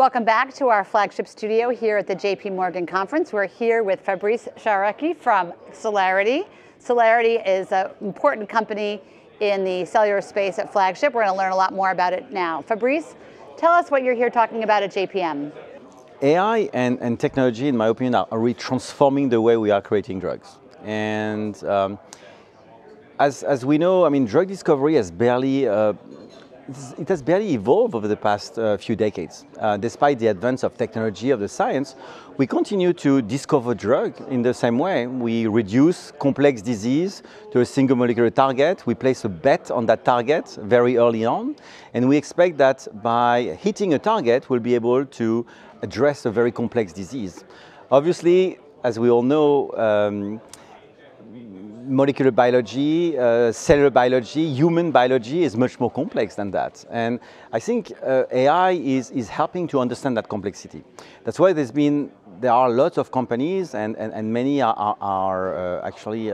Welcome back to our flagship studio here at the JP Morgan conference. We're here with Fabrice Chouraqui from Cellarity. Cellarity is an important company in the cellular space at Flagship. We're going to learn a lot more about it now. Fabrice, tell us what you're here talking about at JPM. AI and technology, in my opinion, are really transforming the way we are creating drugs. And as we know, I mean, drug discovery has barely evolved over the past few decades. Despite the advance of technology, of the science, we continue to discover drugs in the same way. We reduce complex disease to a single molecular target. We place a bet on that target very early on. And we expect that by hitting a target, we'll be able to address a very complex disease. Obviously, as we all know, molecular biology, cellular biology, human biology is much more complex than that. And I think AI is helping to understand that complexity. That's why there are lots of companies and many are actually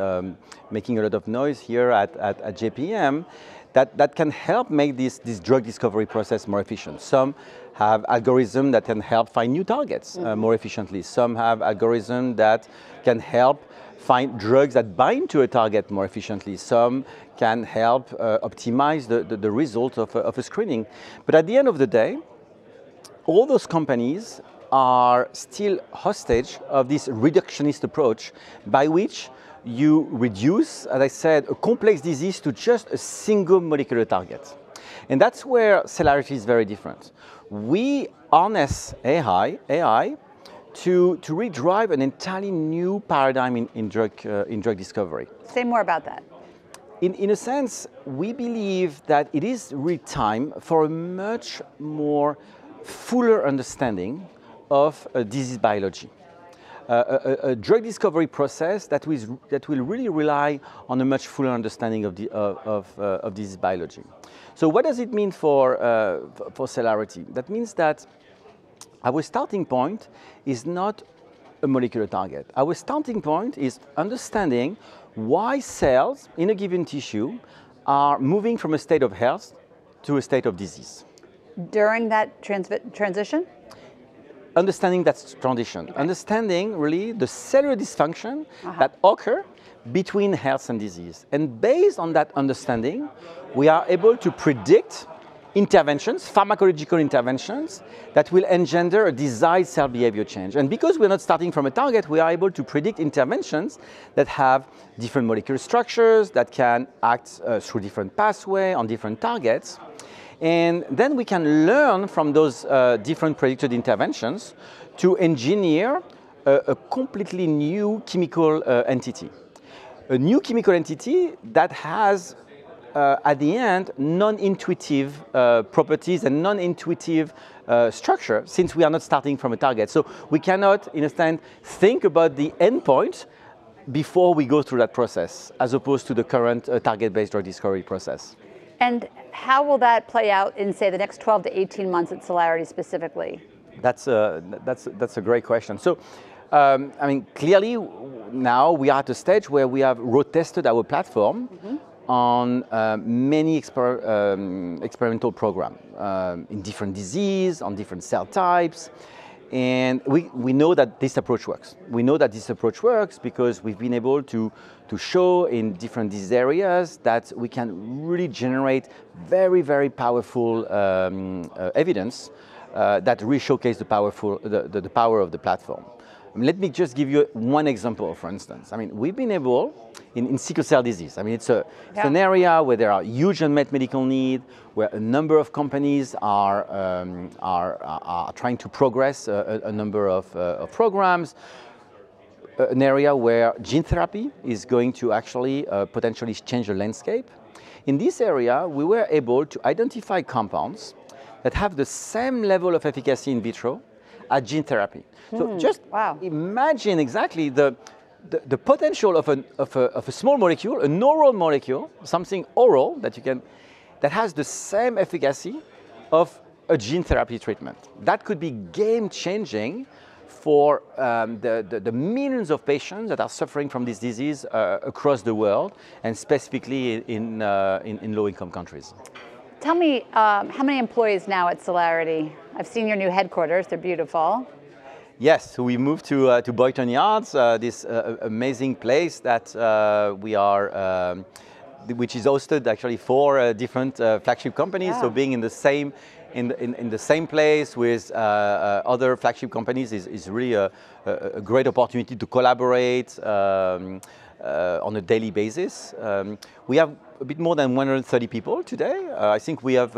making a lot of noise here at JPM that can help make this drug discovery process more efficient. Some have algorithms that can help find new targets more efficiently. Some have algorithms that can help find drugs that bind to a target more efficiently. Some can help optimize the result of a screening. But at the end of the day, all those companies are still hostage of this reductionist approach by which you reduce, as I said, a complex disease to just a single molecular target. And that's where Cellarity is very different. We harness AI to really drive an entirely new paradigm in drug discovery. Say more about that. In a sense, we believe that it is really time for a much more fuller understanding of disease biology. A drug discovery process that will really rely on a much fuller understanding of disease biology. So what does it mean for Cellarity? That means that our starting point is not a molecular target. Our starting point is understanding why cells in a given tissue are moving from a state of health to a state of disease. During that transition? Understanding that transition, okay. Understanding really the cellular dysfunction that occur between health and disease. And based on that understanding, we are able to predict interventions, pharmacological interventions, that will engender a desired cell behavior change. And because we're not starting from a target, we are able to predict interventions that have different molecular structures, that can act through different pathways on different targets. And then we can learn from those different predicted interventions to engineer a completely new chemical entity. A new chemical entity that has at the end, non-intuitive properties and non-intuitive structure, since we are not starting from a target. So we cannot, in a sense, think about the endpoint before we go through that process, as opposed to the current target-based drug discovery process. And how will that play out in, say, the next 12 to 18 months at Cellarity specifically? That's a great question. So, I mean, clearly now we are at a stage where we have road tested our platform on many experimental programs in different disease, on different cell types. And we know that this approach works. We know that this approach works because we've been able to show in different disease areas that we can really generate very, very powerful evidence that really showcase the power of the platform. Let me just give you one example, for instance. I mean, we've been able, in sickle cell disease, I mean, it's an area where there are huge unmet medical need, where a number of companies are trying to progress a number of programs, an area where gene therapy is going to actually potentially change the landscape. In this area, we were able to identify compounds that have the same level of efficacy in vitro as gene therapy. So just imagine exactly the potential of a small molecule, an oral molecule, something oral that has the same efficacy of a gene therapy treatment. That could be game-changing for the millions of patients that are suffering from this disease across the world, and specifically in low-income countries. Tell me, how many employees now at Cellarity? I've seen your new headquarters, they're beautiful. Yes, so we moved to Boynton Yards, this amazing place that we are, which is hosted actually for different flagship companies. Yeah. So being in the same in the same place with other flagship companies is really a great opportunity to collaborate on a daily basis. We have a bit more than 130 people today. I think we have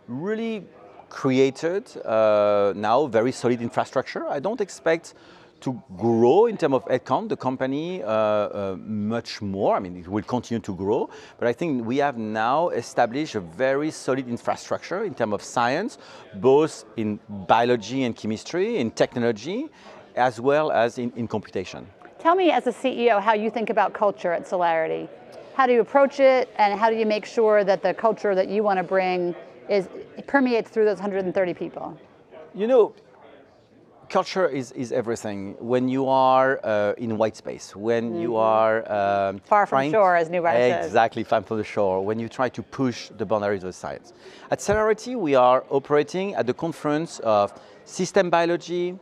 really created now very solid infrastructure. I don't expect to grow in terms of headcount the company much more. I mean, it will continue to grow, but I think we have now established a very solid infrastructure in terms of science, both in biology and chemistry, in technology, as well as in computation. Tell me, as a CEO, how you think about culture at Cellarity. How do you approach it, and how do you make sure that the culture that you want to bring permeates through those 130 people? You know, culture is everything. When you are in white space, when you are far from shore, as Newbar says. Exactly, far from the shore. When you try to push the boundaries of science. At Cellarity, we are operating at the confluence of system biology,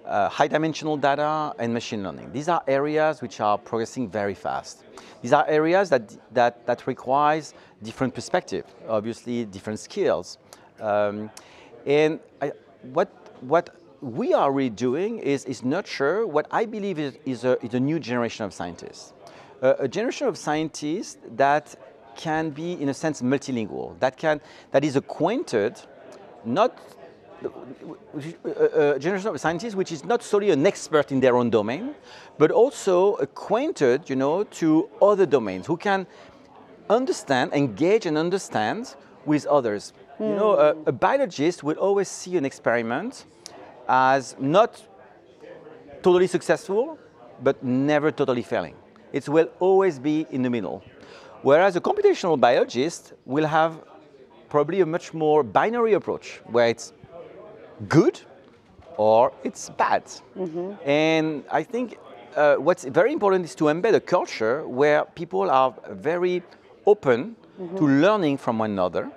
high-dimensional data, and machine learning. These are areas which are progressing very fast. These are areas that requires different perspective, obviously different skills. What we are really doing is nurture what I believe is a new generation of scientists. A generation of scientists that can be, in a sense, multilingual, that is acquainted, not a generation of scientists which is not solely an expert in their own domain, but also acquainted, to other domains, who can understand, engage and understand with others. A biologist will always see an experiment as not totally successful, but never totally failing. It will always be in the middle. Whereas a computational biologist will have probably a much more binary approach, where it's good or it's bad. And I think what's very important is to embed a culture where people are very open to learning from one another,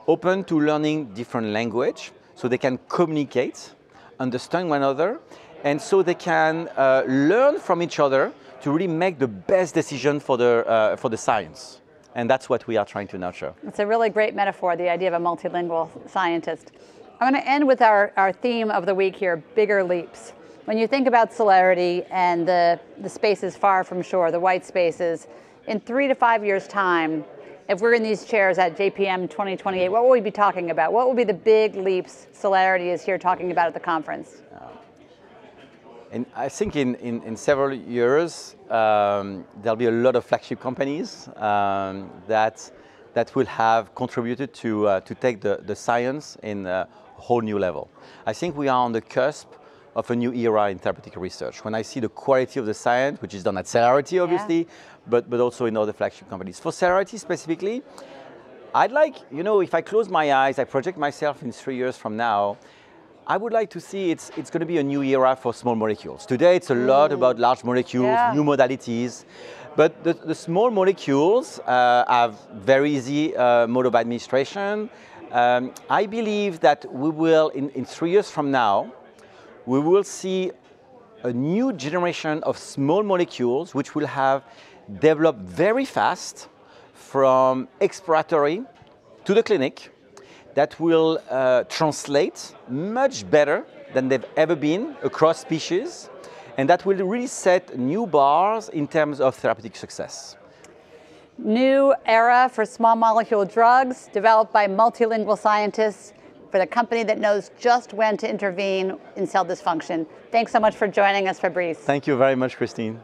open to learning different language, so they can communicate, understand one another, and so they can learn from each other to really make the best decision for the science. And that's what we are trying to nurture. It's a really great metaphor, the idea of a multilingual scientist. I'm going to end with our theme of the week here, bigger leaps. When you think about Cellarity and the spaces far from shore, the white spaces, in 3 to 5 years' time, if we're in these chairs at JPM 2028, what will we be talking about? What will be the big leaps Cellarity is here talking about at the conference? And I think in several years, there'll be a lot of flagship companies that will have contributed to take the science in a whole new level. I think we are on the cusp of a new era in therapeutic research. When I see the quality of the science, which is done at Cellarity, obviously, but also in other flagship companies. For Cellarity specifically, I'd like, if I close my eyes, I project myself in 3 years from now, I would like to see it's going to be a new era for small molecules. Today, it's a lot about large molecules, new modalities, but the small molecules have very easy mode of administration. I believe that we will, in 3 years from now, we will see a new generation of small molecules which will have developed very fast from exploratory to the clinic, that will translate much better than they've ever been across species, and that will really set new bars in terms of therapeutic success. New era for small molecule drugs developed by multilingual scientists for the company that knows just when to intervene in cell dysfunction. Thanks so much for joining us, Fabrice. Thank you very much, Christine.